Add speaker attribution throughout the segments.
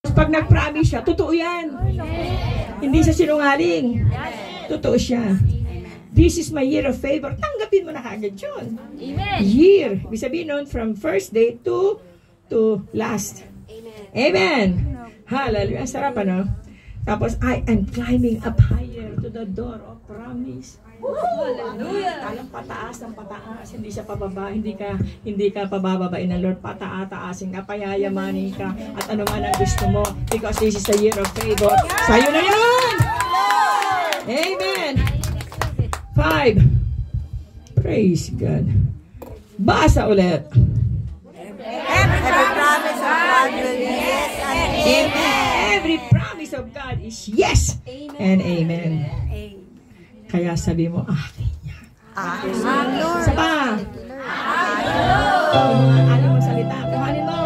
Speaker 1: Pag nag-promise siya, totoo yan. Hindi siya sinungaling. Totoo siya. This is my year of favor. Tanggapin mo na kagad yun. Year. Ibig sabihin nun, from first day to last. Amen. Hallelujah. Ang sarap, ano? Tapos, I am climbing up higher to the door of promise. Hallelujah. Alam, pataas ng pataas. Hindi siya pababa. Hindi ka pabababain ng Lord. Pataasin ka. Payayamanin ka. At ano man ang gusto mo. Because this is the year of favor. Sa'yo na yun! Amen. 5. Praise God. Basa ulit.
Speaker 2: Every promise of God will be yes and amen.
Speaker 1: Every promise of God is yes and amen. Kaya sabi mo, akin yan. Isa pa. Alam mo salita. Kuhanin mo.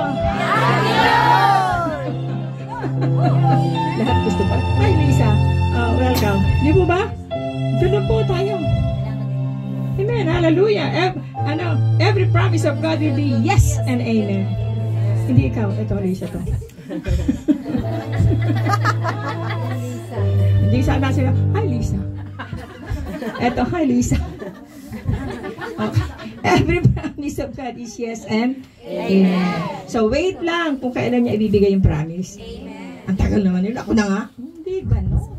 Speaker 1: Lahat gusto pa. Hi, Lisa. Welcome. Di po ba? Diyan na po tayo. Amen. Hallelujah. Every promise of God will be yes and amen. Hindi ikaw. Ito, Lisa to. Hindi sana sila. Hi, Lisa. Ito, hi, Lisa. Okay. Every promise of God is yes and amen. So, wait lang kung kailan niya ibibigay yung promise. Ang tagal naman yun. Ako na nga. Hindi ba, no?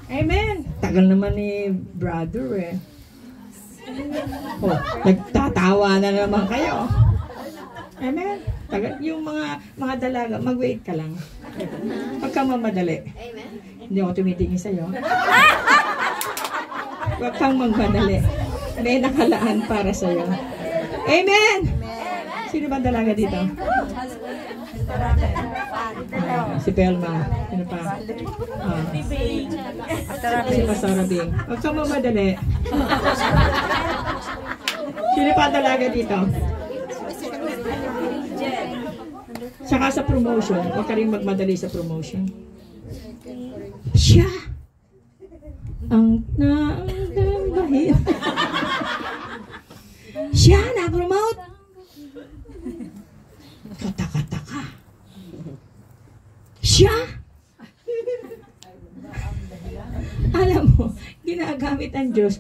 Speaker 1: Amen. Tagal naman ni brother, eh. Oh, nagtatawa na naman kayo. Amen. Tagal, yung mga dalaga, mag-wait ka lang. Huwag kang mamadali. Hindi ako tumitingin sa'yo. Huwag kang magmadali. May nakalaan para sa'yo. Amen! Sino ba dalaga dito? Si Pelma. Sino pa? Si Pastora Bing. Huwag kang mamadali. Sino pa dalaga dito? Saka sa promotion. Huwag ka rin magmadali sa promotion. Siya ang naanggambahin. Siya na-promote. Kataka-taka. Siya. Alam mo, ginagamit ang Diyos,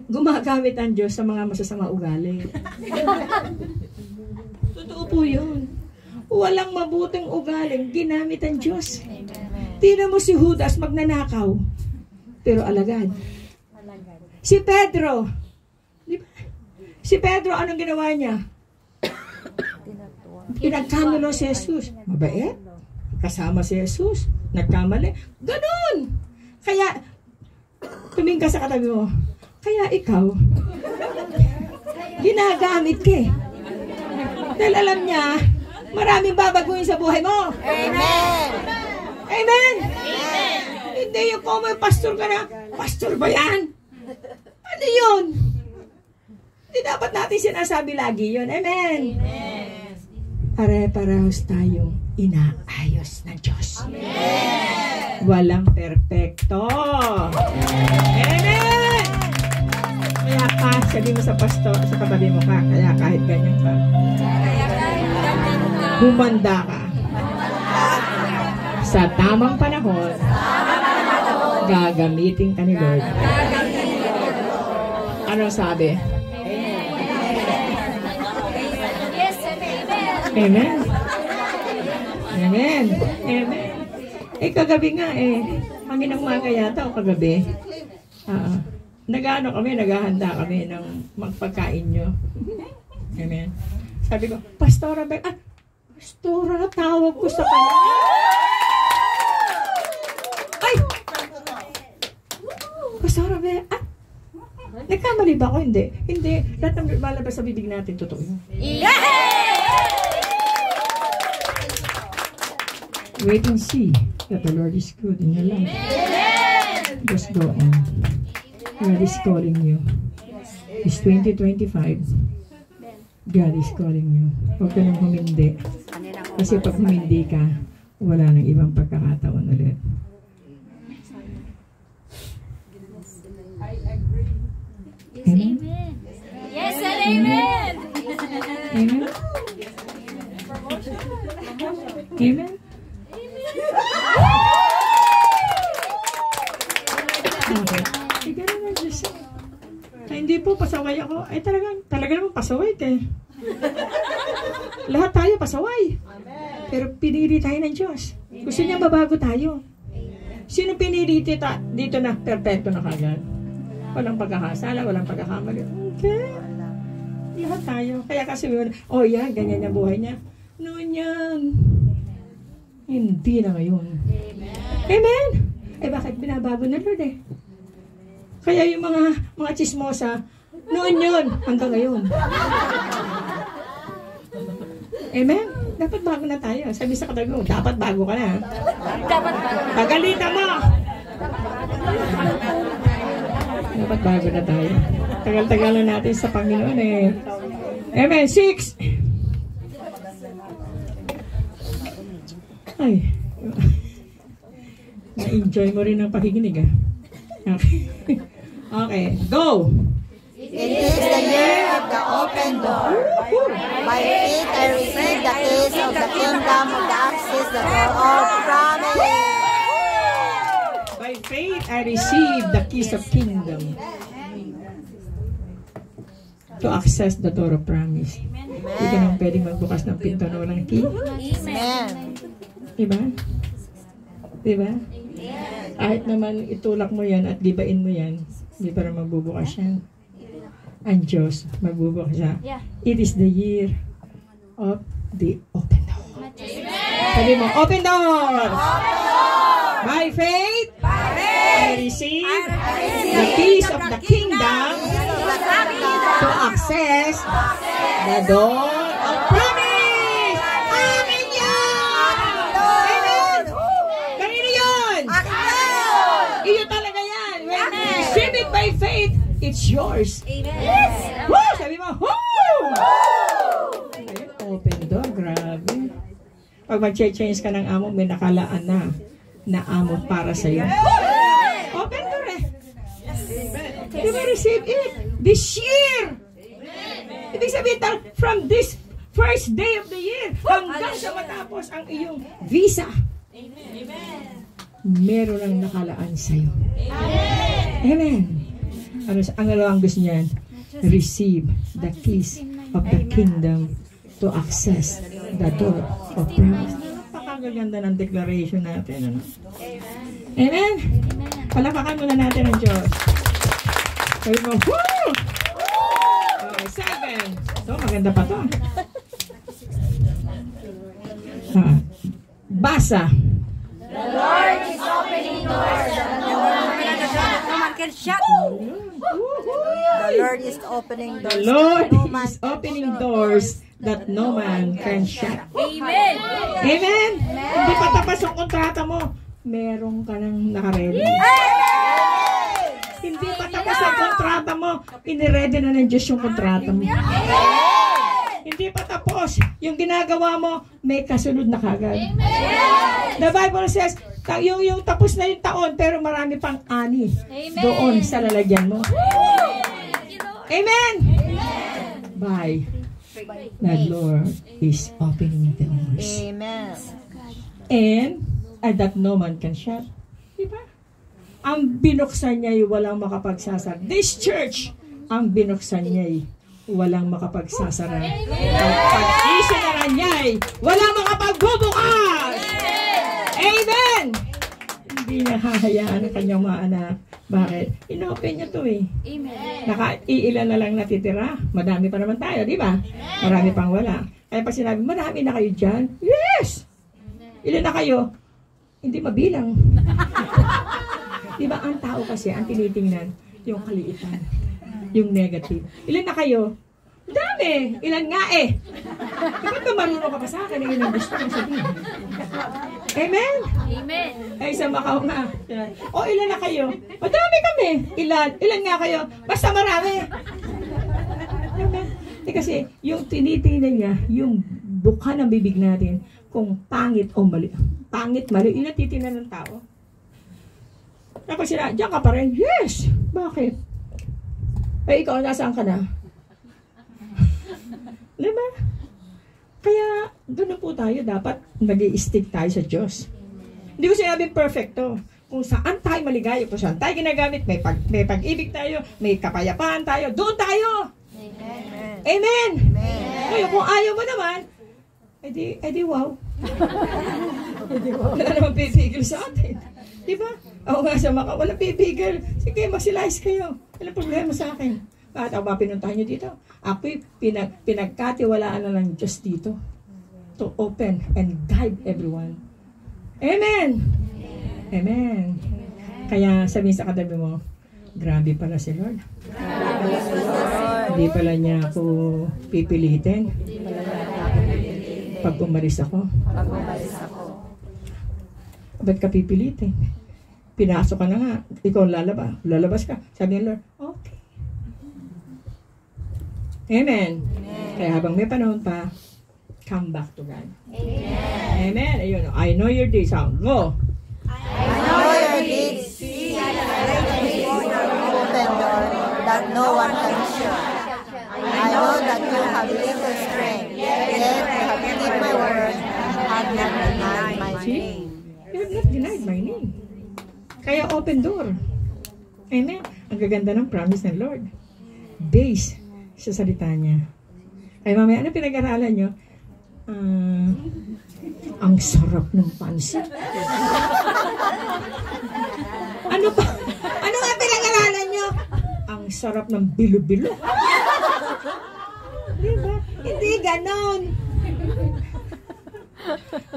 Speaker 1: gumagamit ang Diyos sa mga masasama ugali. Totoo po yun. Walang mabuting ugaling ginamit ang Diyos. Tingnan mo si Judas magnanakaw. Pero alagad. Si Pedro. Di ba? Si Pedro, anong ginawa niya? Pinagkanulo si Jesus. Mabait. Kasama si Jesus. Nagkamali. Ganun. Kaya, tumingin ka sa katabi mo. Kaya ikaw, ginagamit ka. Dahil alam niya, maraming babaguhin sa buhay mo.
Speaker 2: Amen.
Speaker 1: Amen. Amen. Hindi yung kung may pastor ka na, pastor ba yan? Ano yun? Hindi dapat natin sinasabi lagi yun. Amen. Amen. Pare-parehas tayong inaayos ng Diyos. Amen. Walang perpekto. Amen. Kaya ka, sabi mo sa pastor, sa katabi mo ka, kaya kahit ganyan ka, humanda ka. Sa tamang panahon, gagamitin ka ni Lord. Ano sabi? Amen. Amen. Amen. Kagabi nga Manginang umaga yata o kagabi. Naghahanda kami ng magpagkain nyo. Amen. Sabi ko, Pastora Beck, Pastora, tawag ko sa kanya. Ay! Pastora Beck, nagkamali ba ako? Hindi. Hindi. Lahat ng malabas sa bibig natin, totoo yun. Wait and see that the Lord is good in your life. Just go on. God is calling you. It's 2025. God is calling you. Huwag ka nang humindi. Kasi pag humindi ka, wala nang ibang pagkakataon ulit. Amen?
Speaker 3: Yes and amen.
Speaker 1: Amen? Amen? Okay. Ganun ang Diyos. Hindi po pasaway ako. Ay talaga naman pasaway eh. Lahat tayo pasaway. Pero pinili tayo ng Diyos. Gusto niya mabago tayo. Sino pinili dito na perfecto na kagad? Walang pagkakasala, walang pagkakamali. Okay. Lahat tayo. Kaya kasi, yan, ganyan yung buhay niya. Noon yan. Hindi na ngayon. Amen? Bakit binabago na Lord eh? Kaya yung mga chismosa, noon yun, hanggang ngayon. Amen? Dapat bago na tayo. Sabi sa katabi mo, dapat bago ka na.
Speaker 2: Dapat bago.
Speaker 1: Pagalitan mo! Dapat bago na tayo. Tagal-tagal na natin sa Panginoon eh. Amen. 6. Ay. Na-enjoy mo rin ang pakikinig ah. Okay. Go!
Speaker 2: It is the year of the open door. By faith I receive the keys of the kingdom of the access the door of promise.
Speaker 1: By faith I receive the keys of kingdom to access the door of promise. Hindi ka nang pwedeng magbukas ng pinto na walang key.
Speaker 2: Amen.
Speaker 1: Diba? Diba? Kahit naman itulak mo yan at gibain mo yan, hindi pa rin magbubukas yan. Ang Diyos, magbubukas siya. It is the year of the open door. Sabi mo, open door! By faith, I receive the keys of the kingdom to access the door of promise. Amen yan! Amen! Kanino yun? Iyo talaga yan. When you receive it by faith, it's yours.
Speaker 2: Yes.
Speaker 1: Woo! Sabi mo, woo! Open door, grabe. Pag mag-change ka ng amo, may nakalaan na amo para sa'yo. Open door eh. You will receive it this year. Ibig sabihin, from this first day of the year, hanggang sa matapos ang iyong visa, meron ang nakalaan sa'yo. Amen. Ano ang gusto niyan? Receive the keys of the kingdom to access the door of promise. Napakaganda ng declaration natin. Ano? Amen? Palapakan muna natin ang Diyos. Sabi mo, woo! Okay, 7. Ito, maganda pa to. Basa.
Speaker 2: The Lord is opening doors that no man can shut. The Lord is opening doors.
Speaker 1: The Lord is opening doors that no man can shut.
Speaker 2: Amen.
Speaker 1: Amen? Hindi pa tapos ang kontrata mo, meron ka nang nakaredy. Hindi pa tapos ang kontrata mo, iniredy na ng Diyos yung kontrata mo. Hindi pa tapos, yung ginagawa mo, may kasunod na kagad. The Bible says, yung tapos na yung taon, pero marami pang ani doon sa lalagyan mo. Amen? Bye. The Lord is opening doors.
Speaker 2: Amen.
Speaker 1: And that no man can shut. Diba? Ang binuksan niya ay walang makapagsasara. This church, ang binuksan niya ay walang makapagsasara. Ang pag-isinara niya ay walang makapagbubukas. Amen! Hindi niya hahayaan ang kanyang mga anak. Bakit? Inopen niya to eh. Iilan na lang natitira. Madami pa naman tayo, di ba? Marami pang wala. Kaya pag sinabi, marami na kayo dyan? Yes! Ilan na kayo? Hindi mabilang. Di ba, ang tao kasi, ang tinitingnan, yung kaliitan, yung negative. Ilan na kayo? Dami! Ilan nga eh! Bakit ba marunong ka pa sa akin? Ilan ang gusto kong sabihin? Amen?
Speaker 2: Amen.
Speaker 1: Ay, sa Macau nga. O, ilan na kayo? Madami kami. Ilan? Ilan nga kayo? Basta marami. Amen? Kasi, yung tinitingnan niya, yung bukha ng bibig natin, kung pangit o mali. Pangit, mali. Yun ang titingnan ng tao. Tapos sila, diyan ka pa rin. Yes! Bakit? Ay, ikaw, nasaan ka na? Diba? Kaya, doon na po tayo dapat nag-i-stick tayo sa Diyos. Hindi ko sinabing perfecto. Kung saan tayo maligaya, kung saan tayo ginagamit, may pag-ibig tayo, may kapayapaan tayo, doon tayo! Amen! Amen! Ngayon, kung ayaw mo naman, edi wow. Wala naman pipigil sa atin. Diba? Ako nga sa maka, wala pipigil. Sige, mag-slice kayo. Walang problema sa akin. Bakit ako ba pinuntahan nyo dito? Ako'y pinagkatiwalaan na ng Diyos dito to open and guide everyone. Amen! Amen! Kaya sabihin sa katabi mo, grabe pala si Lord. Hindi pala niya ako pipilitin. Pag umalis ako. Ba't ka pipilitin? Pinasok ka na nga. Ikaw lalabas ka. Sabi ng Lord, okay. Amen. Kaya habang may panahon pa, come back to God. Amen. Ayun. I know your deeds. Go.
Speaker 2: I know your deeds. See, open door that no one can shut. I know that you have little strength, yet you have kept my word and have not denied my name.
Speaker 1: You have not denied my name. Kaya open door. Amen. Ang gaganda ng promise ng Lord. Base sa salita niya. Ay mamaya, ano pinag-aralan nyo? Ang sarap ng pansit. Ano pa? Ano nga pinag-aralan nyo? Ang sarap ng bilo-bilo. Diba? Hindi ganon.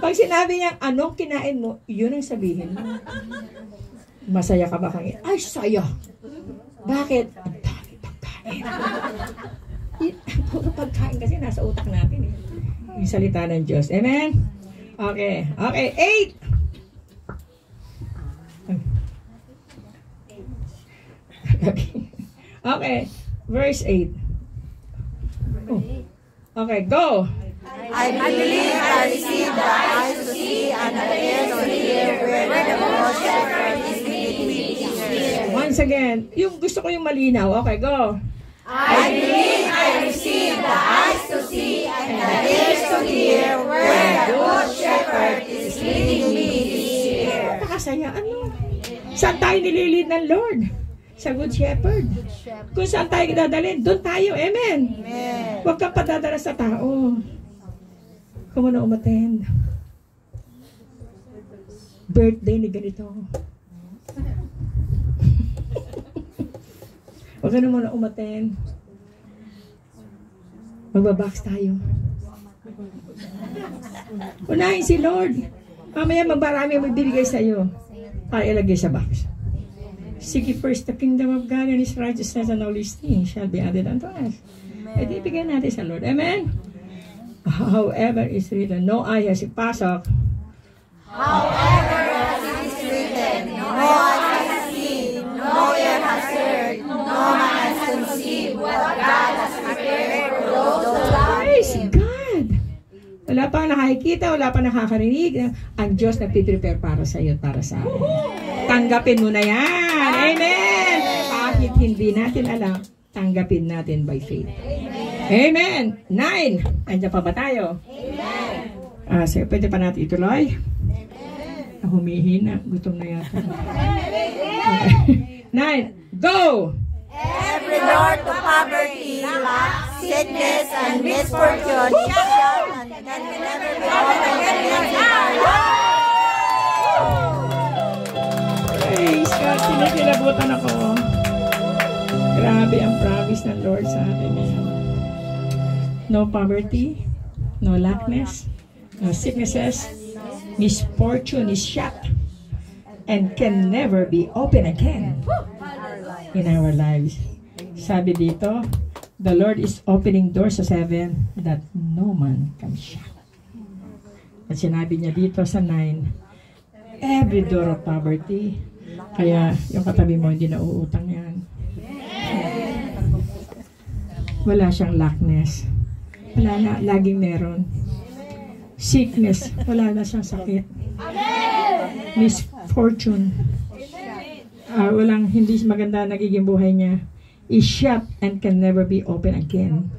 Speaker 1: Pag sinabi niya, anong kinain mo, yun ang sabihin mo. Masaya ka ba kang ay, saya. Bakit? Ang dami pagkain. Puro pagkain kasi nasa utak natin eh. Yung salita ng Diyos. Amen? Okay. Okay. 8. Okay. Verse 8. Oh. Okay, go.
Speaker 2: I believe I received the eyes to see and the ears to hear where the Lord shepherd is leading me.
Speaker 1: Once again, yung gusto ko yung malinaw. Okay, go.
Speaker 2: I believe I received the eyes to see and the ears to hear where the Lord shepherd is leading me this year.
Speaker 1: Napakasaya. Ano? Saan tayo nililid ng Lord? Sa Good Shepherd. Kung saan tayo dadalhin, doon tayo. Amen.
Speaker 2: Amen.
Speaker 1: Huwag kang padadala sa tao. Kung ano umattend. Birthday ni ganito. Huwag ka na muna umattend. Magbabox tayo. Unahin si Lord. Mamaya magbarami magbibigay sa iyo para ilagay sa box. Seek ye first the kingdom of God and His righteousness, and all these things shall be added unto us. E di bigyan natin sa Lord. Amen? However is written, no eye has ipasok.
Speaker 2: However as it is written, no eye has seen, no ear has heard, no man has conceived what God has prepared for those who love
Speaker 1: Praise
Speaker 2: Him.
Speaker 1: God! Wala pang nakakikita, wala pang nakakarinig. Ang Diyos nagpiprepare para sa iyo at para sa akin. Tanggapin mo na yan. Amen! Kahit hindi natin alam, tanggapin natin by faith. Amen! 9. Andiyan pa ba tayo? Amen! So, pwede pa natin ituloy? Humihina. Gutom na yata. Okay. 9. Go!
Speaker 2: Every door to poverty, lack, sickness, and misfortune shall and can never be opened against our life.
Speaker 1: Praise God! Kinikilabutan ako. Grabe ang promise ng Lord sa atin ngayon. No poverty, no lackness, no sicknesses, misfortune is shut and can never be open again in our lives. Sabi dito, the Lord is opening doors sa 7 that no man can shut. At sinabi niya dito sa 9, every door of poverty, kaya yung katabi mo hindi na uutang yan. Wala siyang lackness. Wala na, laging meron. Sickness, wala na siyang sakit. Misfortune, walang hindi maganda nagiging buhay niya. Is shut and can never be open again.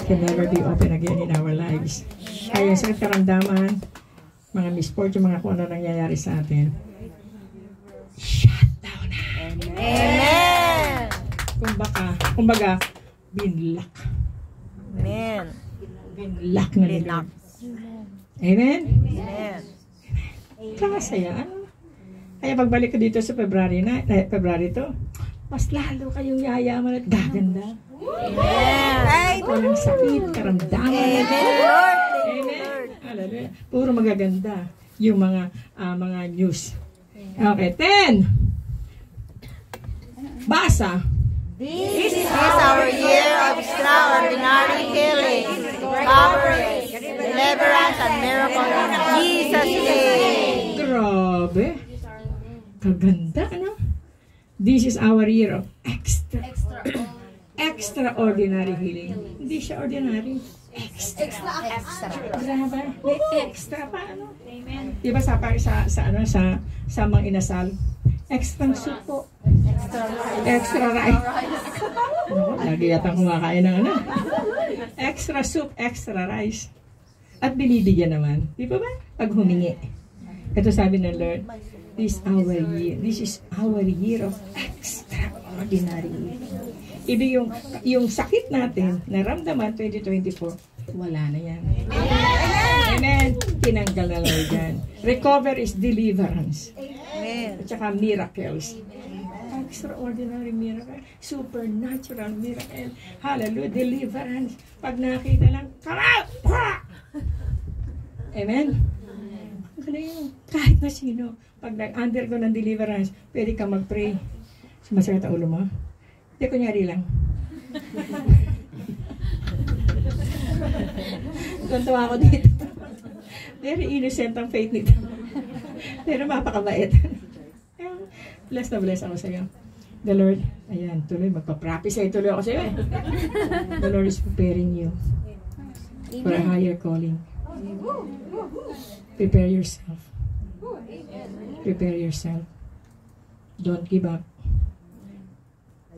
Speaker 1: can never be open again in our lives. Kaya sa karamdaman, mga misfortune, mga kung ano nangyayari sa atin, shut down na.
Speaker 2: Amen.
Speaker 1: Kumbaga, binlock.
Speaker 2: Amen.
Speaker 1: Binlock na ni Lord. Amen?
Speaker 2: Amen.
Speaker 1: Kakasaya, ano? Kaya pagbalik ko dito sa February 2, mas lalo kayong yayaman at gaganda.
Speaker 2: Amen.
Speaker 1: Walang sakit, karamdaman.
Speaker 2: Amen, Lord.
Speaker 1: Amen. Hallelujah. Puro magaganda yung mga news. Okay, 10. Basa.
Speaker 2: This is our year of extraordinary healing, coverage, deliverance, and miracle in Jesus' name.
Speaker 1: Grabe. Kaganda, ano? This is our year of extraordinary healing. Hindi siya ordinary. Extra. Grabe. May extra pa, ano? Amen. Diba sa mga inasal? Extra soup po. Extra rice. Lagi yatang kumakain ng ano? Extra soup, extra rice. At binibigyan naman. Di ba ba? Pag humingi. Ito sabi ng Lord, this is our year of extraordinary. Ibig yung sakit natin, naramdaman 2024, wala na yan. Amen. Tinanggal na lang yan. Recover is deliverance.
Speaker 2: Amen.
Speaker 1: At saka miracles. Extraordinary miracle. Supernatural miracle. Hallelujah. Deliverance. Pag nakita lang, karal! Amen. Ang galing. Kahit na sino. Pag nag-undergo ng deliverance, pwede ka mag-pray. Sumasakit ang ulo mo. Hindi, kunyari lang. Tuntua ako dito. Very innocent ang faith nito. Pero mapakabait. Bless na bless ako sa iyo. The Lord, ayan, tuloy, magpa-practice ay tuloy ako sa iyo eh. The Lord is preparing you for a higher calling. Prepare yourself. Prepare yourself. Don't give up.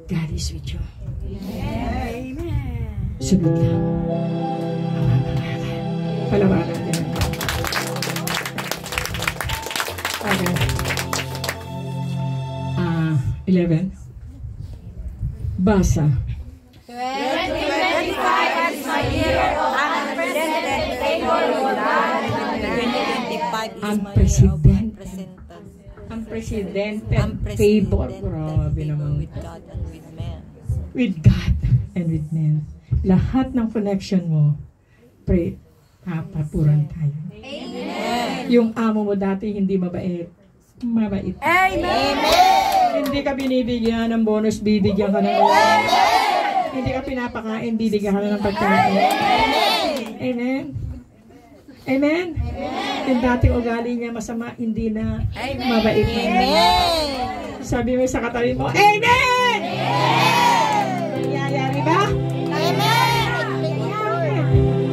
Speaker 1: God is with you.
Speaker 2: Amen.
Speaker 1: Sunod lang. Palawanan natin. Okay. 11. Basa.
Speaker 2: 2025 is my year of unprecedented favor with God. 2025 is my year of
Speaker 1: Unprecedented favor. Grabe naman.
Speaker 2: with God and with men.
Speaker 1: With God and with men. Lahat ng connection mo, pray, papapuran tayo.
Speaker 2: Amen.
Speaker 1: Yung amo mo dati hindi mabait. Mabait.
Speaker 2: Amen.
Speaker 1: Hindi ka binibigyan ng bonus, bibigyan ka ng ulam. Hindi ka pinapakain, bibigyan ka ng pagkain. Amen. Amen. Yung dating ugali niya masama, hindi na mabait na.
Speaker 2: Amen.
Speaker 1: Sabi mo sa katabi mo, Amen! Nangyayari ba?
Speaker 2: Amen.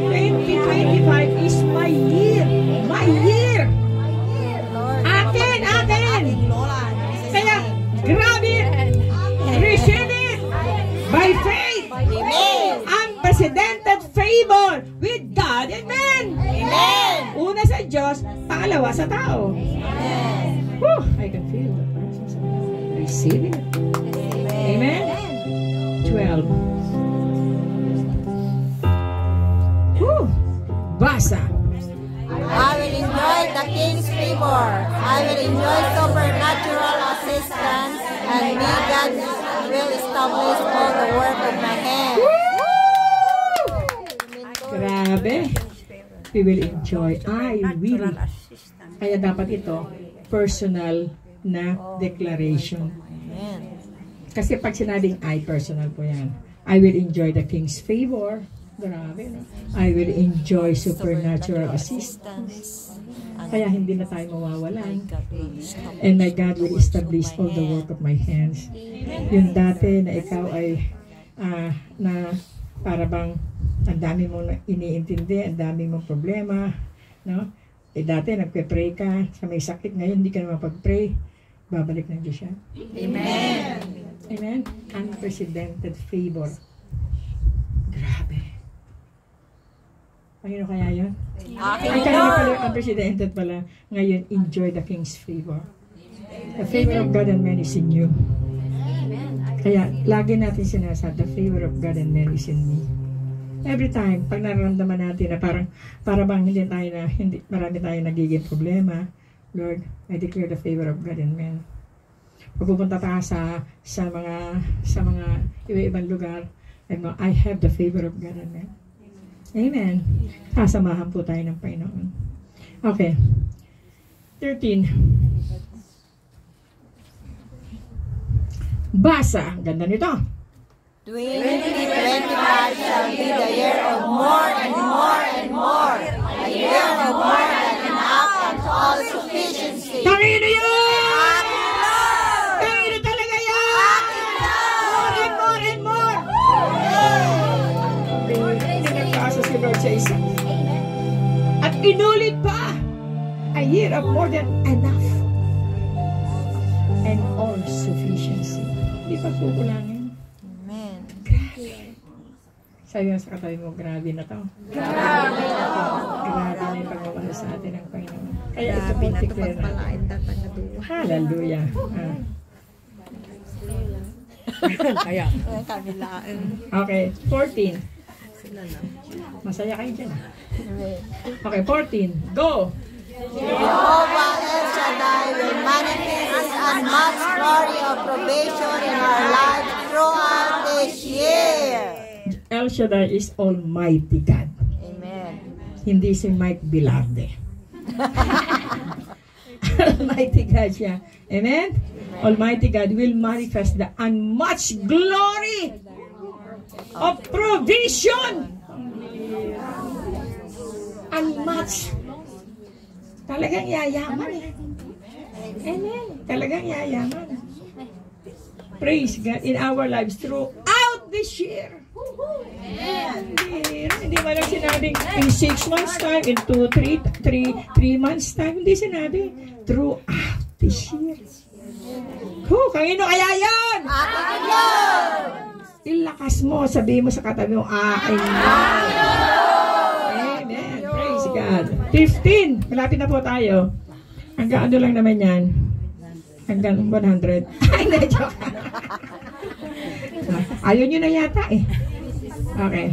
Speaker 1: 2025 is my year. My year! Atin! Kaya, grab it! Receive it! By faith! Unprecedented favor with God and men!
Speaker 2: Amen.
Speaker 1: Una sa Diyos, pangalawa sa tao. Whew, I can feel the presence of God. Receive it. Amen? 12. Whew. Basa.
Speaker 2: I will enjoy the King's favor. I will enjoy supernatural assistance, and me God will establish all the work of my hands.
Speaker 1: Grabe. We will enjoy. I will. Kaya dapat ito, personal na declaration.
Speaker 2: Amen.
Speaker 1: Kasi pag sinabing I, personal po yan. I will enjoy the King's favor. Grabe, no? I will enjoy supernatural assistance. Kaya hindi na tayo mawawalan. And my God will establish all the work of my hands. Yung dati na ikaw ay na para bang ang dami mong iniintindi, ang dami mong problema, no? Eh dati nagpe-pray ka sa may sakit, ngayon hindi ka na mapag-pray, babalik ng Diyos yan. Amen. Amen. Unprecedented favor. Grabe. Kanino kaya yun?
Speaker 2: Akin
Speaker 1: Ay, kanina pala, unprecedented pala. Ngayon, enjoy the King's favor. The favor of God and man is in you. Kaya, lagi natin sinasabi, the favor of God and man is in me. Every time, pag nararamdaman natin na parang bang marami tayo nagiging problema, Lord, I declare the favor of God and man. Pag pupunta pa sa mga iba-ibang lugar, I have the favor of God and man. Amen. Kasamahan po tayo ng Panginoon. Okay. 13. Basa. Ang ganda nito.
Speaker 2: 2025 shall be the year of more and more and more. A year of more than enough and all sufficiency.
Speaker 1: Tangino yan!
Speaker 2: Akin Lord!
Speaker 1: Tangino talaga yan!
Speaker 2: Akin Lord!
Speaker 1: More and more and more! Hindi nagkaasa si Lord sa isa. At inulit pa, a year of more than enough and all sufficiency. Hindi pa kukulangin.
Speaker 2: Amen.
Speaker 1: Grabe. Sabi mo sa katabi mo, grabe na to. Grabe na yung pagmamahal sa atin ng Panginoon. Kaya ito pintikler natin. Hallelujah. Kaya. Okay, 14. Masaya kayo dyan. Okay, 14. Go!
Speaker 2: Jehovah El Shaddai will manifest His unmatched glory of probation in our lives throughout this year.
Speaker 1: El Shaddai is Almighty God.
Speaker 2: Amen.
Speaker 1: Hindi si Mike Bilarde. Almighty God siya. Amen? Almighty God will manifest the unmatched glory of provision. Unmatched. Talagang yayaman eh. Amen. Talagang yayaman. Praise God in our lives throughout this year. Hindi mo lang sinabing in 6 months time, in 3 months time. Hindi sinabi. Throughout this year. Kanino kaya yan?
Speaker 2: Akin Lord!
Speaker 1: Ilakas mo, sabihin mo sa katabi mo, akin yan. Amen. Praise God. 15. Malapit na po tayo. Hanggang ano lang naman yan? Hanggang 100. Ay, na-joke. Ayaw nyo na yata eh. Okay.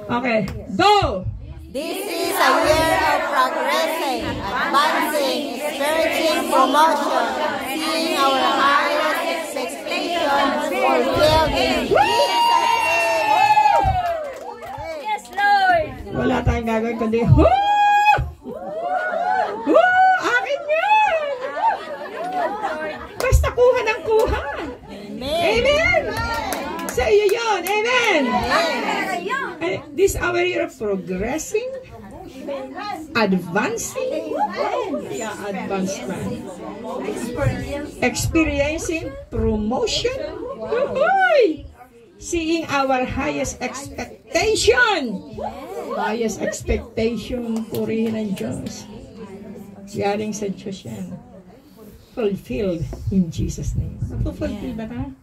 Speaker 1: Okay. Go!
Speaker 2: This is a year of progressing, advancing, experiencing promotion, seeing our highest expectations fulfilled in Jesus' name.
Speaker 3: Yes, Lord!
Speaker 1: Wala tayong gagawin kundi, woo! Woo! Akin yan! Basta kuha ng kuha. Amen! Sa iyo yun. Amen! This our year of progressing, advancing, advancement, experiencing promotion, seeing our highest expectation. Highest expectation, purihin ng Diyos. Galing sa Diyos yan. Fulfilled in Jesus' name. Fulfilled ba ta?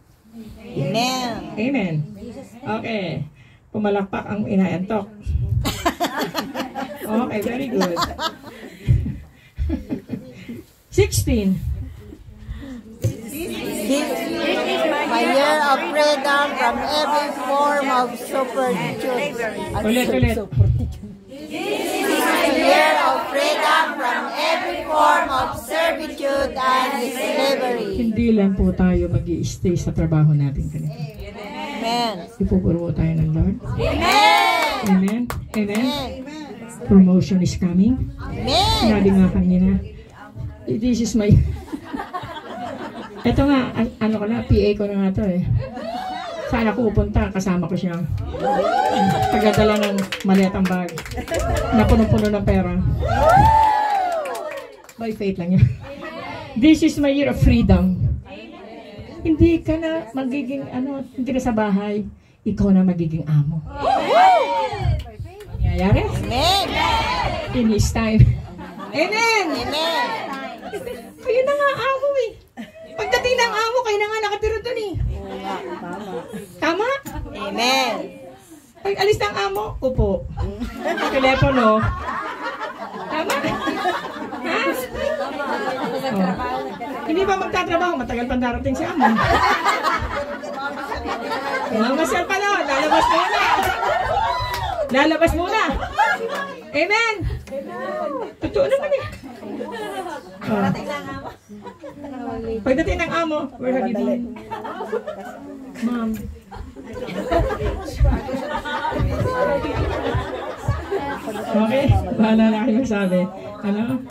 Speaker 2: Amen.
Speaker 1: Amen. Okay. Pumalakpak ang inaantok. Okay, very good. 16.
Speaker 2: This is my year of freedom from every form of servitude.
Speaker 1: Ulit.
Speaker 2: This is my year of freedom from every form of servitude and slavery.
Speaker 1: Hindi lang po tayo mag-i-stay sa trabaho natin kanina.
Speaker 2: Amen.
Speaker 1: Ipupuro tayo ng Lord.
Speaker 2: Amen.
Speaker 1: Amen. Amen. Promotion is coming.
Speaker 2: Amen.
Speaker 1: Sinabi nga kanina, this is my... Ito nga, ano ko na, PA ko na nga to eh. Saan ako pupunta, kasama ko siya. Tagadala ng maletang bag. Na punong-puno ng pera. By faith lang yan. This is my year of freedom. Hindi ka na magiging, hindi na sa bahay. Ikaw na magiging amo. Nangyayari?
Speaker 2: Amen.
Speaker 1: In His time. Amen!
Speaker 2: Amen.
Speaker 1: Kayo na nga amo eh. Pagdating ng amo, kayo na nga nakatira doon eh. Tama?
Speaker 2: Amen.
Speaker 1: Pag alis ng amo, upo. Telepono. Tama? Ha? Oh. Hindi ba magtatrabaho? Matagal pa darating si amo. Mamasal pa nun. Lalabas muna. Lalabas muna. Amen. Totoo naman eh. Oh. Pagdating ng amo, where have you been? Mom. Okay? Bahala na kayo magsabi. Ano?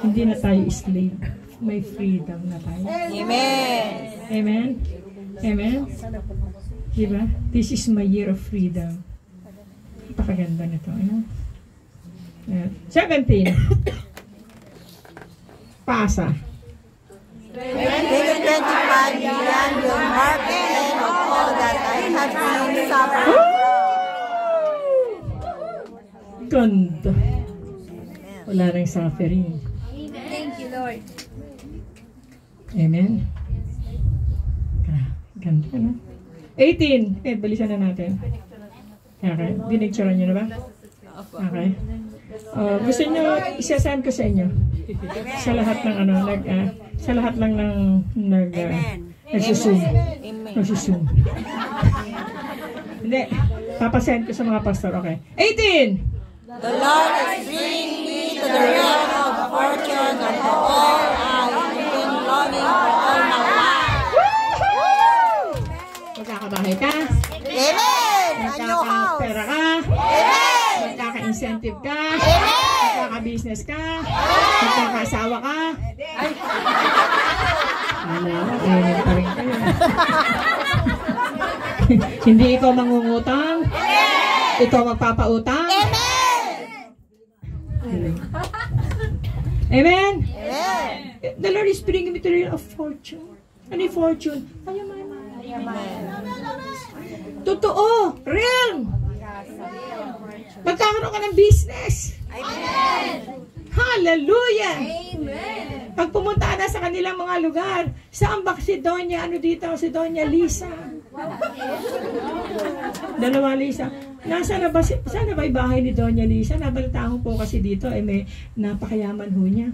Speaker 1: Hindi na tayo slave. May freedom na tayo.
Speaker 2: Amen.
Speaker 1: Amen? Amen? Diba? This is my year of freedom. Napakaganda nito. Ano? 17. Pasa.
Speaker 2: 2025 beyond will mark the end of all that I have seen suffer.
Speaker 1: Ganda. Wala nang suffering.
Speaker 3: Thank you, Lord.
Speaker 1: Amen. Ganda, no? 18. Balisan na natin. Okay. Dinicturean nyo na ba? Okay. Gusto nyo, isa-send ko sa inyo. Sa lahat ng ano, sa lahat lang ng nagsusum. Nagsusum. Hindi. Papasend ko sa mga pastor. Okay. 18!
Speaker 2: The Lord is bringing me to the realm of fortune and to all I've been longing for all my life.
Speaker 1: Magkakabahay ka?
Speaker 2: Amen! A new house.
Speaker 1: Magkakapera ka?
Speaker 2: Amen!
Speaker 1: Magkaka-incentive ka?
Speaker 2: Amen!
Speaker 1: Magkaka-business ka? Magkaka-asawa ka? Wala, ayun pa rin kayo. Hindi ikaw mangungutang? Ikaw magpapautang?
Speaker 2: Amen!
Speaker 1: Amen?
Speaker 2: Amen!
Speaker 1: The Lord is bringing me to the realm of fortune. Ano yung fortune? Ayaman. Totoo! Realm! Magkakaroon ka ng business.
Speaker 2: Amen!
Speaker 1: Hallelujah!
Speaker 3: Amen.
Speaker 1: Pag pumunta ka na sa kanilang mga lugar, saan ba si Doña, ano dito, si Doña Lisa? Dalawa Lisa. Saan na ba yung bahay ni Doña Lisa? Nabalitaan ko po kasi dito, may napakayaman ho niya.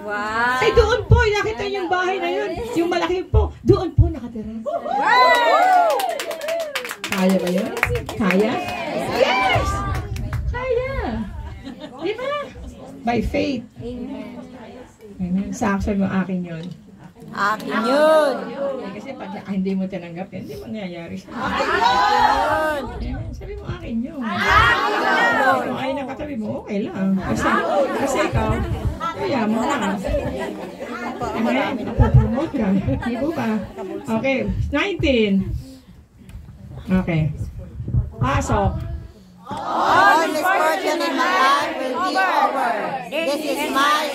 Speaker 2: Wow!
Speaker 1: Ay, doon po, nakita niyo yung bahay na yun. Yung malaki po, doon po nakatira. Kaya ba yun? Kaya? Yes! Kaya! Di ba? By faith. Amen. Saksan mo akin yun.
Speaker 2: Akin yun!
Speaker 1: Kasi pag hindi mo tinanggap yan, hindi mangyayari siya. Amen. Sabi mo akin yun. Kung ay nakatabi mo, okay lang. Kasi ikaw, kaya mo na. Amen. Napopromote ka. Di ba ba? Okay. 19. Okay. Pasok.
Speaker 2: All misfortune in my life will be over. This is my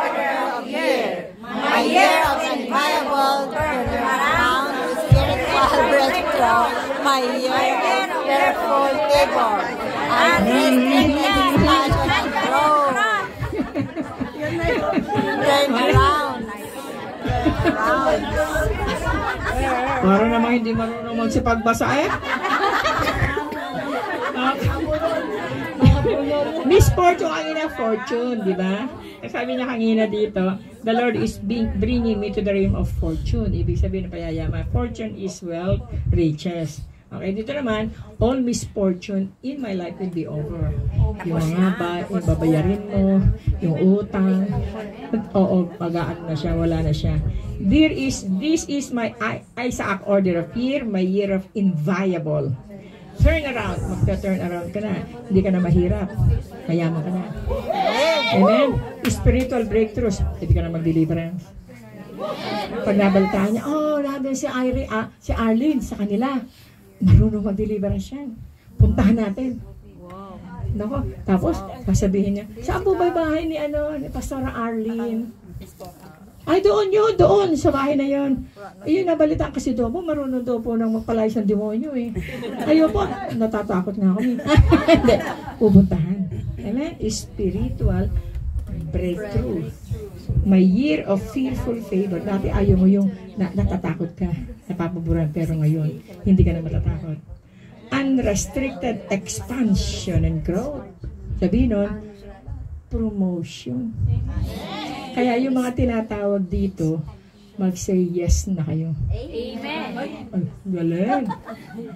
Speaker 2: order of year. My year of inviolable turnaround to spiritual breakthrough. My year of fearful favor. Unrestricted passion and growth. Turn around.
Speaker 1: Parang naman hindi marunong magsipagbasa eh. Miss Fortune kanina, fortune, di ba? Sabi niya kanina dito, the Lord is bringing me to the realm of fortune. Ibig sabihin ng payayaman. Fortune is wealth, riches. Okay, dito naman, all misfortune in my life will be over. Yung mga yung babayarin mo, yung utang, oo, pag-aan na siya, wala na siya. This is my Isaac order of year, my year of inviolable. Turn around. Magta-turn around ka na. Hindi ka na mahirap. Mayaman ka na. Amen? Spiritual breakthroughs. Hindi ka na mag-deliverance. Pag nabalitaan niya, nandun si Arlene sa kanila. Marunong mag-deliverance yan. Puntahan natin. Nako. Tapos, sasabihin niya, saan po ba bahay ni Pastor Arlene? Ay, doon, sa bahay na yun. Ayun, nabalitaan kasi doon po, marunong doon po nang magpalayas ng demonyo eh. Ayun po, natatakot nga ako. Hindi, pupuntahan. Amen? Spiritual breakthrough. My year of fearful favor. Dati ayaw mo yung natatakot ka, napapaburan, pero ngayon, hindi ka na matatakot. unrestricted expansion and growth. Sabi nun, promotion. Kaya yung mga tinatawag dito, mag-say yes na kayo.
Speaker 3: Amen.
Speaker 1: Ay, galing.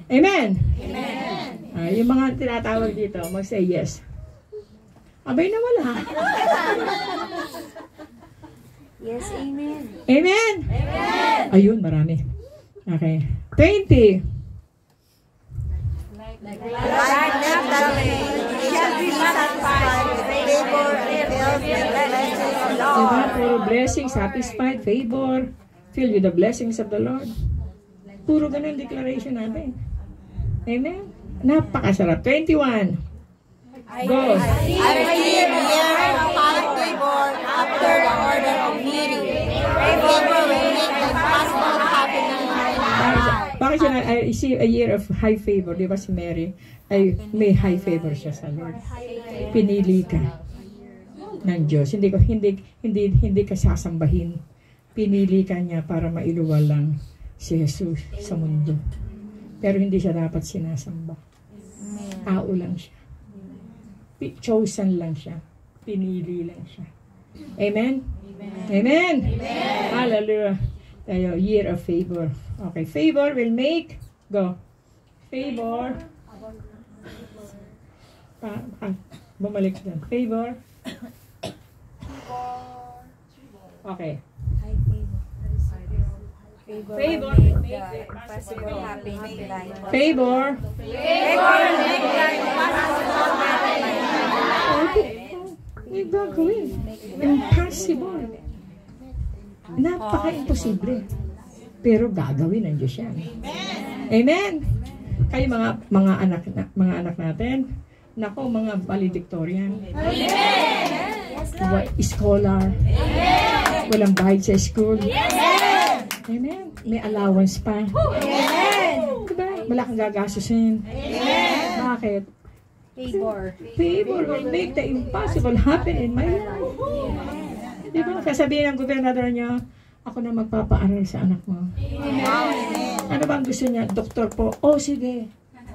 Speaker 1: Amen. Yung mga tinatawag dito, mag-say yes. Abay na wala.
Speaker 3: Yes, amen.
Speaker 1: Amen. Ayun, marami. Okay. 20.
Speaker 2: Like that way, shall be satisfied with favor and filled with the blessings of the
Speaker 1: Diba?
Speaker 2: Lord.
Speaker 1: Puro blessing, satisfied, favor, filled with the blessings of the Lord. Puro ganun declaration natin. Amen. Napakasarap. 21. Go.
Speaker 2: I receive here upon favor after the order of meeting. Favor will make the impossible happen in my life.
Speaker 1: Bakit siya I see a year of high favor? Di ba si Mary ay may high favor siya sa Lord. Pinili ka ng Diyos. Hindi ka sasambahin. Pinili ka niya para mailuwal lang si Jesus sa mundo. Pero hindi siya dapat sinasamba. Tao lang siya. Chosen lang siya. Pinili lang siya. Amen? Amen? Hallelujah. Tayo, year of favor. Okay, favor will make, go. Favor. Bumalik doon. Favor. Okay. Favor.
Speaker 3: Impossible happen in life.
Speaker 1: Favor. May gagawin. Impossible. Napaka-imposible. Pero gagawin ng Diyos yan. Amen. Kayo mga anak natin, nako mga valedictorian. Scholar. Walang bayad sa school. Amen. May allowance pa. Diba? Wala kang gagastusin. Bakit? Favor will make the impossible happen in my life. Diba? Kasabihin ng gobernador niya, ako na magpapaaral sa anak mo. Ano bang gusto niya? Doktor po. Oh, sige.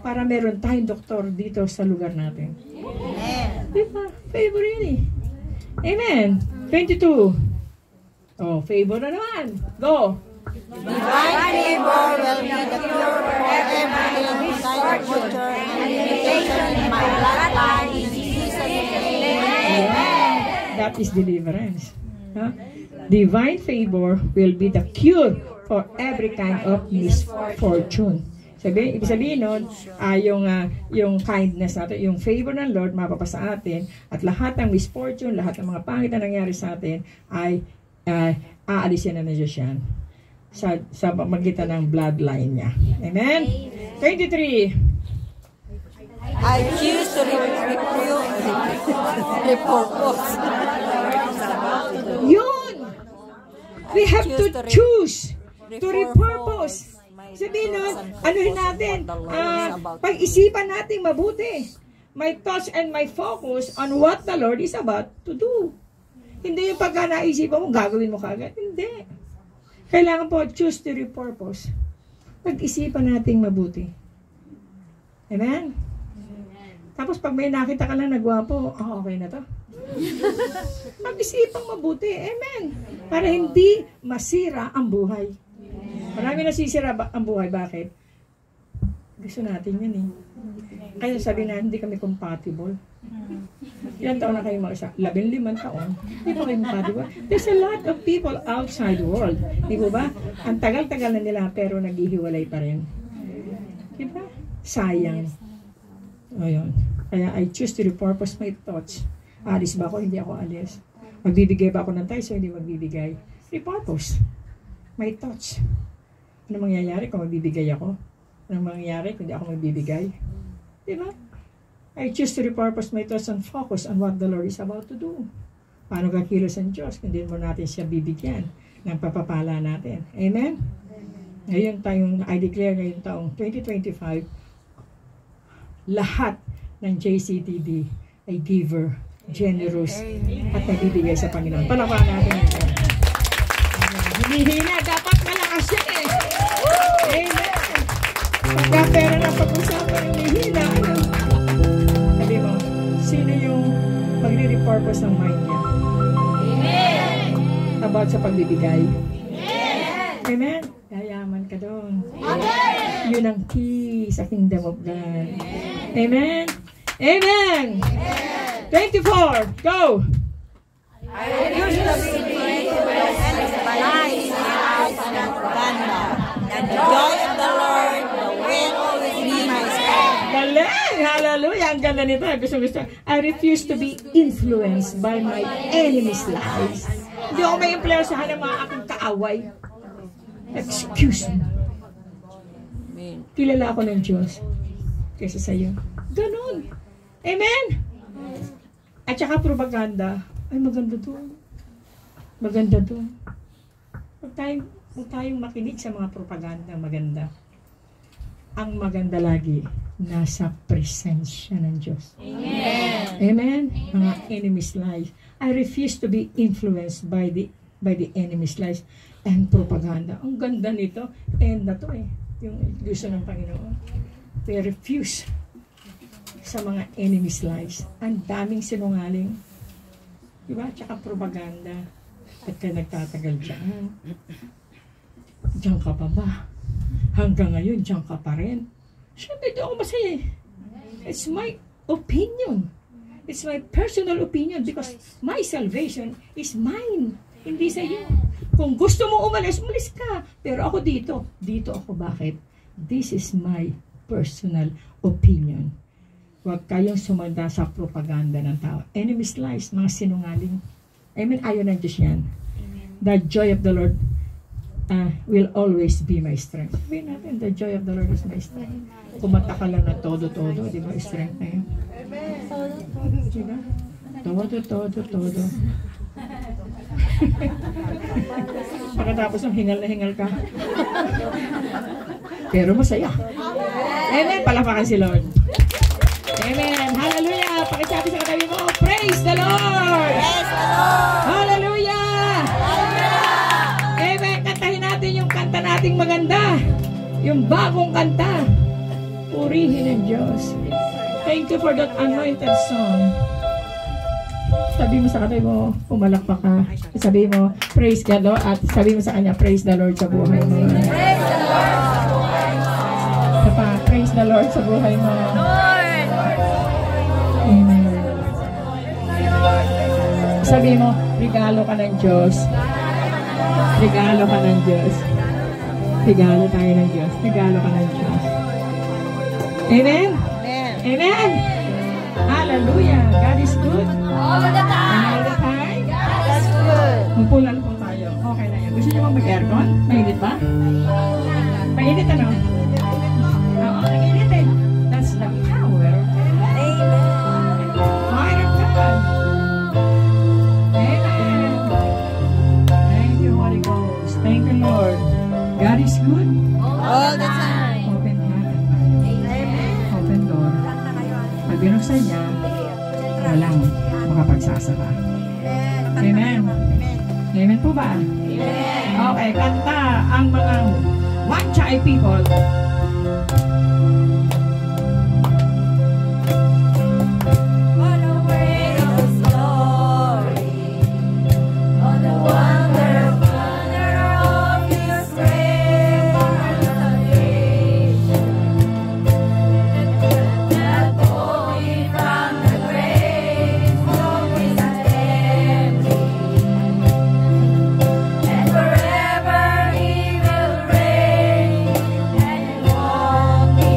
Speaker 1: Para meron tayong doktor dito sa lugar natin. Diba? Favor yun eh. Amen. 22. Oh, favor na naman. Go.
Speaker 2: Divine favor will be the cure for every misfortune and limitation in my bloodline in Jesus' name.
Speaker 1: Amen. That is deliverance. Huh? Divine favor will be the cure for every kind of misfortune. Ibig sabihin nun, yung kindness natin, yung favor ng Lord mapapasa atin, at lahat ng misfortune, lahat ng mga pangit na nangyari sa atin ay aalisin na ng Diyos yan sa magitan ng bloodline niya. Amen? 23.
Speaker 2: I choose to repurpose.
Speaker 1: Yun! We have to choose to repurpose. Sabihin nun, anuhin natin, pag-isipan natin mabuti. My thoughts and my focus on what the Lord is about to do. Hindi yung pagka naisipan mo, gagawin mo kagad. Hindi. Kailangan po, choose to repurpose. Pag-isipan natin mabuti. Amen? Tapos pag may nakita ka lang nagwapo, okay na to. Pag-isipang mabuti. Amen. Para hindi masira ang buhay. Marami nasisira ang buhay. Bakit? Gusto natin yan eh. Kaya sabi na, hindi kami compatible. Ilan taon na kayo mag-isa? 15 taon. Hindi pa kayo compatible. There's a lot of people outside the world. Di ba? Ang tagal-tagal na nila pero naghihiwalay pa rin. Di ba? Sayang. O yun. Kaya I choose to repurpose my thoughts. Alis ba ako? Hindi ako alis. Magbibigay ba ako ng tithes o hindi magbibigay? Repurpose. My thoughts. Ano mangyayari kung magbibigay ako? Ano mangyayari kung hindi ako magbibigay? Diba? I choose to repurpose my thoughts and focus on what the Lord is about to do. Paano kakilos ang Diyos kung hindi mo natin siya bibigyan ng papapala natin? Amen? Ngayon I declare ngayong taong 2025, lahat ng JCTD ay giver, generous, at nabibigay sa Panginoon. Palakpakan natin ito. Humihina, dapat malakas yan eh. Amen. Pagka pera na pag-usapan yung hihina, ano? Sabi mo, sino yung magre-repurpose ng mind niya?
Speaker 3: Amen.
Speaker 1: About sa pagbibigay. Amen. Yayaman ka doon. Yun ang key sa kingdom of God. Amen. Amen. 24. Go.
Speaker 2: The joy of the Lord will always be my strength.
Speaker 1: Galing! Hallelujah! Ang ganda nito. Gusto. I refuse to be influenced by my enemy's lies. Hindi ako may influensahan ng mga aking kaaway. Excuse me. Kilala ako ng Diyos kaysa sa'yo. Ganon. Amen? At saka propaganda. Ay, maganda to. Maganda to. Huwag tayong makinig sa mga propaganda. Maganda. Ang maganda lagi, nasa presensya ng Diyos. Amen. Amen? Mga enemy's lies. I refuse to be influenced by the enemy's lies and propaganda. Ang ganda nito. And na to eh. Yung gusto ng Panginoon. We refuse sa mga enemy's lies. Ang daming sinungaling. Diba? Tsaka propaganda. At ka nagtatagal dyan. Diyan ka pa ba? Hanggang ngayon, diyan ka pa rin. Siyempre, di ako masaya. It's my opinion. It's my personal opinion because my salvation is mine. Hindi sa iyo. Kung gusto mo umalis, umalis ka. Pero ako dito. Dito ako. Bakit? This is my personal opinion. Huwag kayong sumanda sa propaganda ng tao. Enemy's lies, mga sinungaling. Amen. Ayaw ng Diyos yan. The joy of the Lord will always be my strength. Sabihin natin, the joy of the Lord is my strength. Kumanta ka lang na todo-todo, di ba? Strength na yun. Diba? Todo. Pagkatapos ng hingal na hingal ka. Pero masaya. Amen. Palapakan si Lord. Amen. Hallelujah. Pakisabi sa katabi mo, praise the Lord.
Speaker 2: Praise the Lord.
Speaker 1: Hallelujah. Amen. Kantahin natin yung kanta nating maganda. Yung bagong kanta. Purihin ang Diyos. Thank you for that anointed song. Sabi mo sa katabi mo, pumalakpak ka. Sabi mo, praise God, Lord. At sabi mo sa kanya, praise the Lord sa buhay mo.
Speaker 3: Praise the Lord sa buhay mo.
Speaker 1: Praise the Lord sa buhay mo.
Speaker 3: Lord.
Speaker 1: Amen. Sabi mo, regalo ka ng Diyos. Regalo ka ng Diyos. Regalo tayo ng Diyos. Regalo ka ng Diyos. Amen? Amen? Hallelujah. God is good.
Speaker 3: All the time.
Speaker 1: All the time.
Speaker 3: That's good.
Speaker 1: Magpulan po tayo. Okay na yan. Gusto niyo bang mag-aircon? Mainit ba? Mainit ano? Oo, mainit eh. That's the power of God.
Speaker 3: Amen.
Speaker 1: Fire of God. Amen. Thank you, Holy Ghost. Thank you, Lord. God is good.
Speaker 3: All the time.
Speaker 1: Open heart and mind.
Speaker 3: Amen.
Speaker 1: Open door. Pag binuksan niya, walang makapagsasara. Amen. Amen po ba?
Speaker 3: Amen.
Speaker 1: Okay, kanta ang mga One Child people.
Speaker 3: What a great story. On the wonder of your grace. That brought me from the grave. Always empty. And forever he will reign. And walk me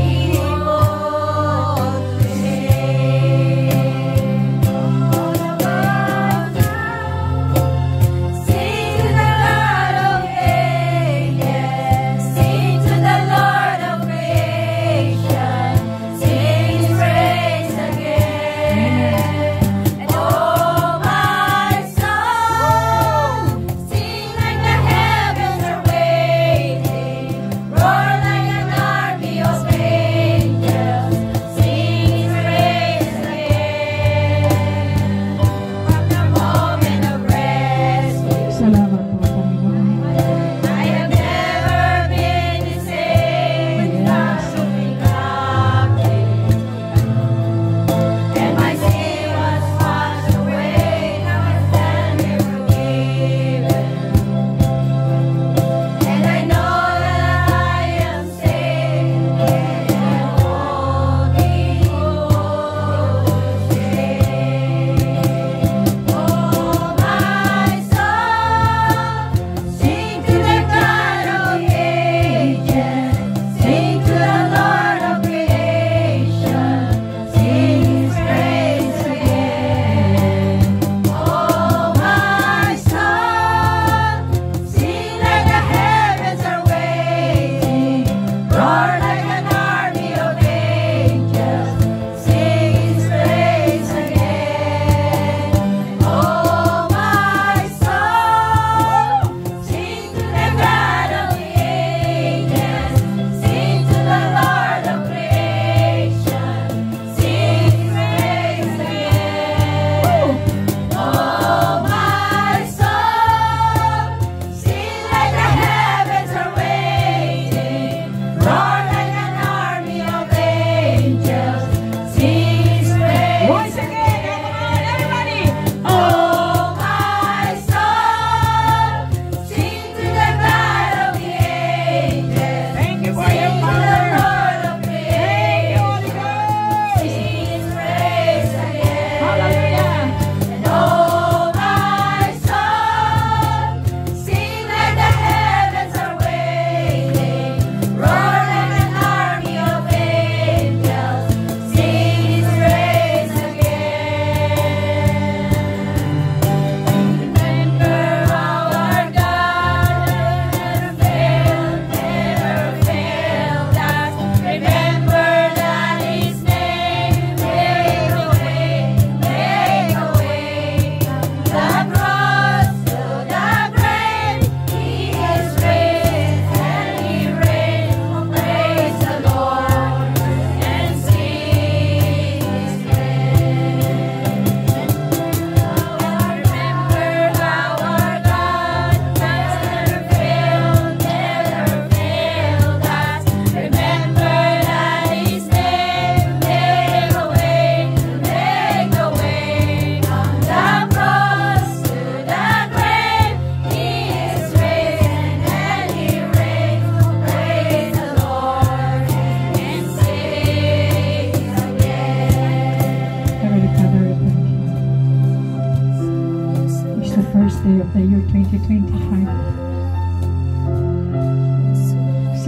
Speaker 1: 2025.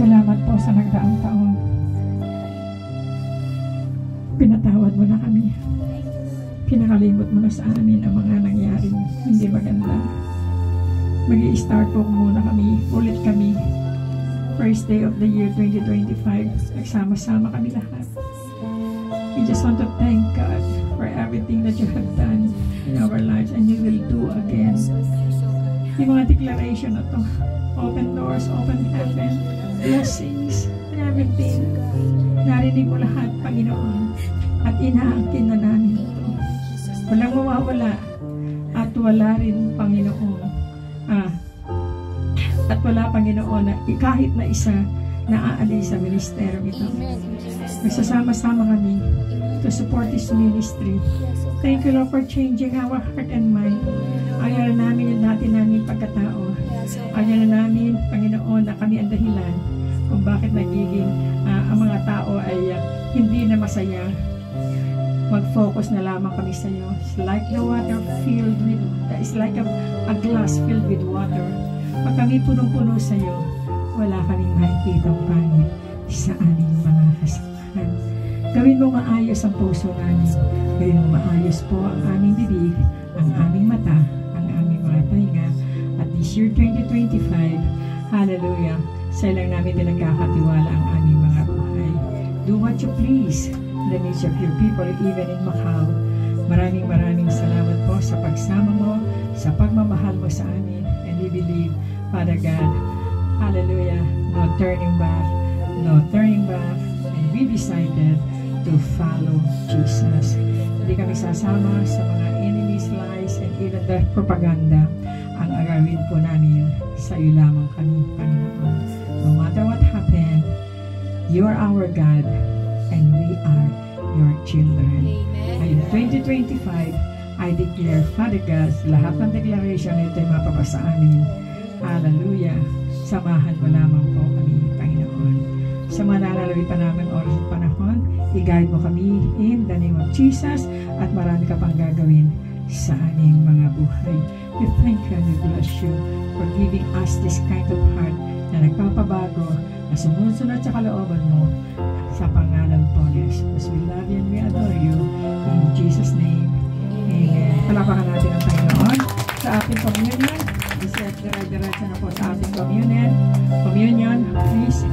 Speaker 1: Salamat po sa nagdaang taon. Pinatawad mo na kami. Pinakalimot mo na sa amin ang mga nangyaring hindi maganda. Mag-i-start po muna kami, ulit kami. First day of the year 2025, nagsama-sama kami lahat. We just want to thank God for everything that you have done in our lives and you will do again. Yung mga declaration na to, open doors, open heaven, blessings, and everything. Narinig mo lahat, Panginoon, at inaangkin na namin ito. Walang mawawala at wala rin, Panginoon. At wala, Panginoon, na kahit na isa na aalis sa ministeryo ito. Magsasama-sama kami to support this ministry. Thank you, Lord, for changing our heart and mind. Ayaw na namin yung dati namin pagkatao. Ayaw na namin, Panginoon, na kami ang dahilan kung bakit nagiging ang mga tao ay hindi na masaya. Mag-focus na lamang kami sa iyo. It's like the water filled with, it's like a glass filled with water. Pag kami punong-puno sa iyo, wala kaming makikitang pangit sa aming mga kasamahan. Gawin mo maayos ang puso namin. Gawin mo maayos po ang aming bibig, ang aming mata, ang aming mga tainga. At this year 2025, hallelujah, sa ilang namin din nagkakatiwala ang aming mga buhay. Do what you please in the midst of your people, even in Macau. Maraming salamat po sa pagsama mo, sa pagmamahal mo sa amin. And we believe, Father God, hallelujah, no turning back, no turning back. And we decided to follow Jesus. Hindi kami sasama sa mga enemies' lies and even the propaganda. Ang agawin po namin sa iyo lamang kami, Panginoon. No matter what happened, you are our God and we are your children. Ngayon, 2025, I declare, Father God, lahat ng declaration na ito ay mapapasa amin. Hallelujah. Samahan mo lamang po kami, Panginoon. Sa mga nalalawin pa namin oras at panahon, i-guide mo kami in the name of Jesus at marami ka pang gagawin sa aming mga buhay. We thank you and we bless you for giving us this kind of heart na nagpapabago, na sumusunod sa kalooban mo sa pangalan po ni Jesus. We love you and we adore you. In Jesus' name, amen. Palapakan natin ang Panginoon sa ating communion. Diretso na po sa ating communion. Communion, please.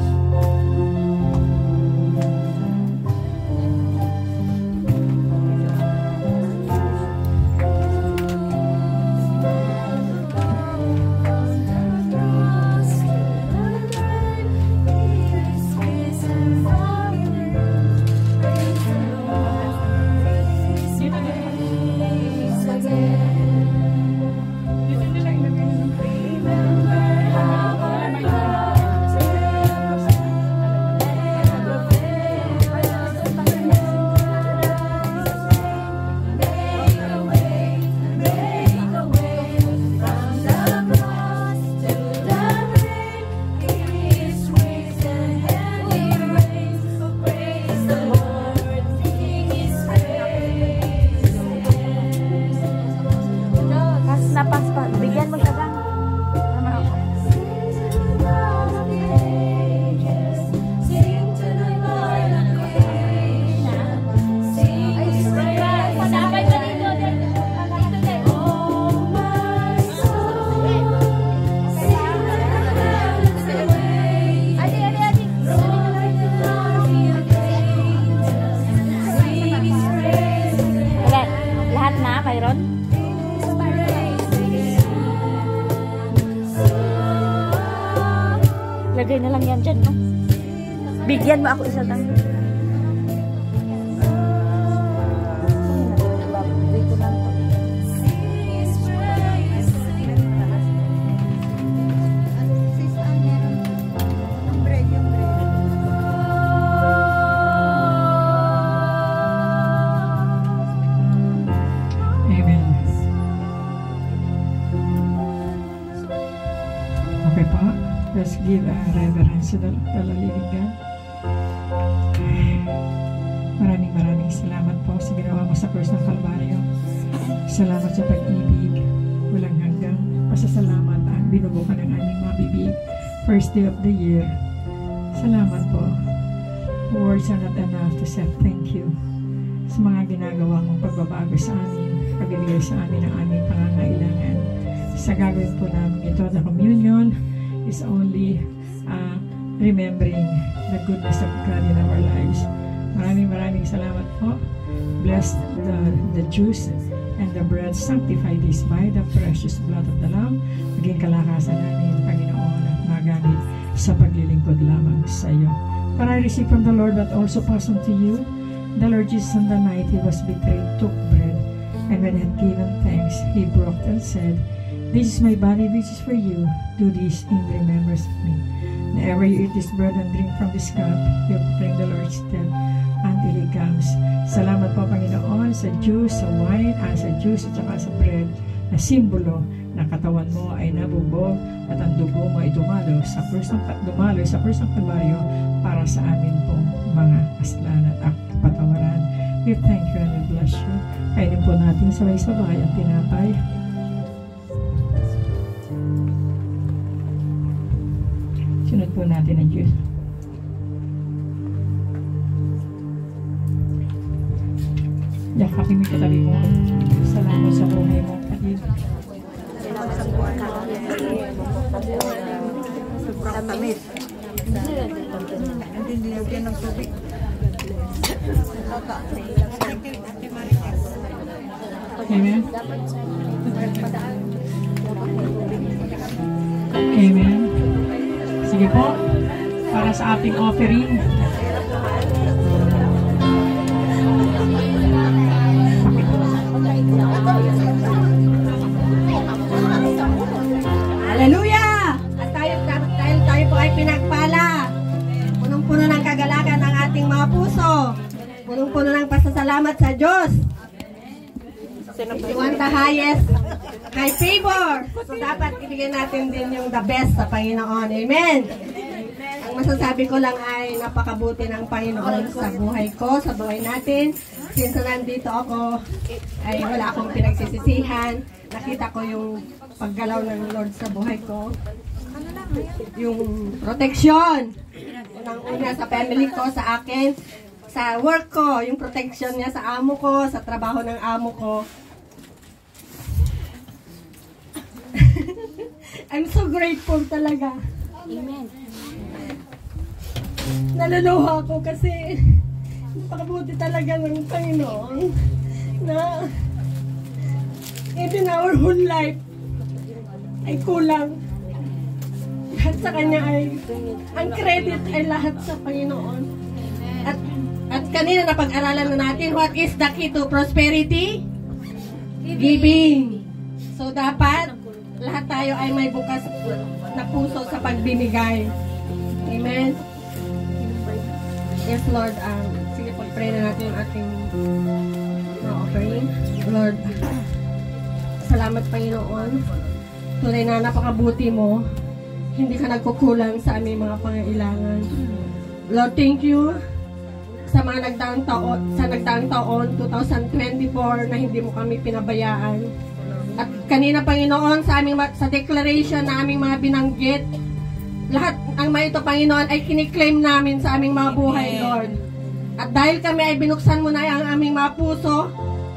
Speaker 3: Lagay na lang yan dyan, no? Bigyan mo ako isa lang.
Speaker 1: Amen. Okay po. Let's give reverence to the living God. Maraming salamat po sa ginawa mo sa krus ng Kalbaryo. Salamat sa pag-ibig, walang hanggang pasasalamat binubukan ng aming mga bibig. First day of the year. Salamat po. Words are not enough to say thank you sa mga ginagawa mong pagbabago sa amin, pagbibigay sa amin ng aming pangangailangan. Sa gagawin po namin ito, the communion is only remembering the goodness of God in our lives. Maraming salamat po. Bless the juice and the bread. Sanctify this by the precious blood of the Lamb. Maging kalakasan namin, Panginoon, at magamit sa paglilingkod lamang sa iyo. For I received from the Lord that also passed on to you. The Lord Jesus, on the night he was betrayed, took bread, and when he had given thanks, he broke and said, "This is my body which is for you. Do this in remembrance of me. Whenever you eat this bread and drink from this cup, you proclaim the Lord's death until he comes." Salamat po, Panginoon, sa juice, sa wine, sa juice at saka sa bread, na simbolo na katawan mo ay nabubog at ang dugo mo ay dumalo sa krus ng Kalbaryo para sa amin pong mga kasalanan at kapatawaran. We thank you and we bless you. Kainin po natin sabay-sabay ang tinapay. Sunod po natin ang juice. Yakapin mo katabi mo. Salamat sa buhay mo, kapatid.
Speaker 2: Salamat sa buhay mo. Sobrang tamis. Hindi nilagyan ng tubig.
Speaker 1: Amen. Amen. Sige po, para sa ating offering.
Speaker 2: Hallelujah! At dahil tayo po ay pinagpala, punong-puno ng kagalakan ng ating mga puso, punong-puno ng pasasalamat sa Diyos. We want the highest high favor. So dapat ibigay natin din yung the best sa Panginoon. Amen. Ang masasabi ko lang ay napakabuti ng Panginoon sa buhay ko, sa buhay natin. Since nandito ako, ay wala akong pinagsisisihan. Nakita ko yung paggalaw ng Lord sa buhay ko. Yung protection. Unang-una sa family ko, sa akin, sa work ko, yung protection niya sa amo ko, sa trabaho ng amo ko. I'm so grateful talaga.
Speaker 3: Amen.
Speaker 2: Naluluha ako kasi napakabuti talaga ng Panginoon na even our whole life ay kulang. Lahat sa Kanya ay, ang credit ay lahat sa Panginoon. At kanina napag-aralan na natin, what is the key to prosperity? Giving. So dapat lahat tayo ay may bukas na puso sa pagbibigay. Amen. Yes, Lord. Sige, pag-pray na natin yung ating offering. Lord, salamat, Panginoon. Tunay na napakabuti mo. Hindi ka nagkukulang sa aming mga pangailangan. Lord, thank you sa mga nagdaang taon, 2024, na hindi mo kami pinabayaan. At kanina, Panginoon, sa declaration na aming mga binanggit, lahat ang mga ito, Panginoon, ay kiniklaim namin sa aming mga buhay, Lord. At dahil kami ay binuksan mo na ang aming mga puso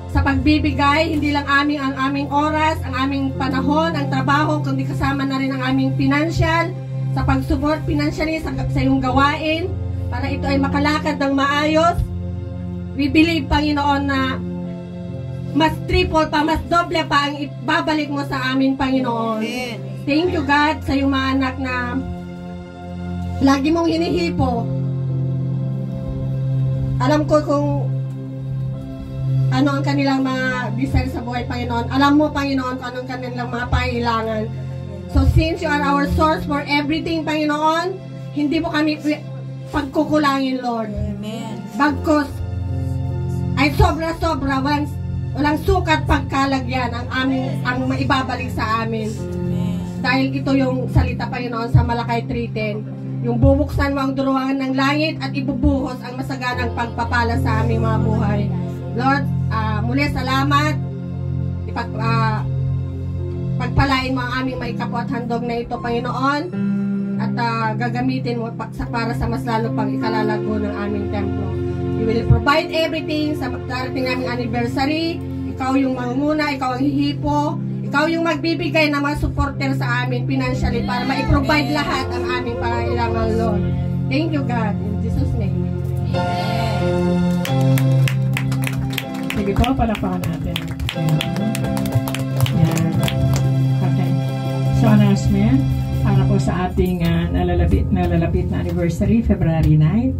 Speaker 2: sa pagbibigay, hindi lang ang aming oras, ang aming panahon, ang trabaho, kundi kasama na rin ang aming financial, sa pag-support financially sa iyong gawain, para ito ay makalakad ng maayos. We believe, Panginoon, na mas triple pa, mas doble pa ang ibabalik mo sa amin, Panginoon. Thank you, God, sa iyong mga anak na lagi mong hinihipo. Alam ko kung ano ang kanilang mga desire sa buhay, Panginoon. Alam mo, Panginoon, kung anong kanilang mga pangailangan. So, since you are our source for everything, Panginoon, hindi mo kami pagkukulangin, Lord. Amen. Bagkos ay sobra-sobra, walang sukat pagkalagyan ang maibabalik sa amin. Amen. Dahil ito yung salita, Panginoon, sa Malakay 3:10. Yung bubuksan mo ang duruangan ng langit at ibubuhos ang masaganang pagpapala sa aming mga buhay. Lord, muli salamat.
Speaker 4: pagpalain mo ang aming may kapwa at handog na ito, Panginoon, at gagamitin mo para sa mas lalo pang ikalalago ng aming templo. You will provide everything sa darating naming anniversary. Ikaw yung manguna, ikaw ang hihipo, ikaw yung magbibigay ng mga supporter sa amin financially para ma-provide lahat ang aming pangailangan, Lord. Thank you, God. In Jesus' name.
Speaker 1: Sige po, palakpakan natin. Yan. Okay. So, announcement para po sa ating nalalapit na anniversary, February 9.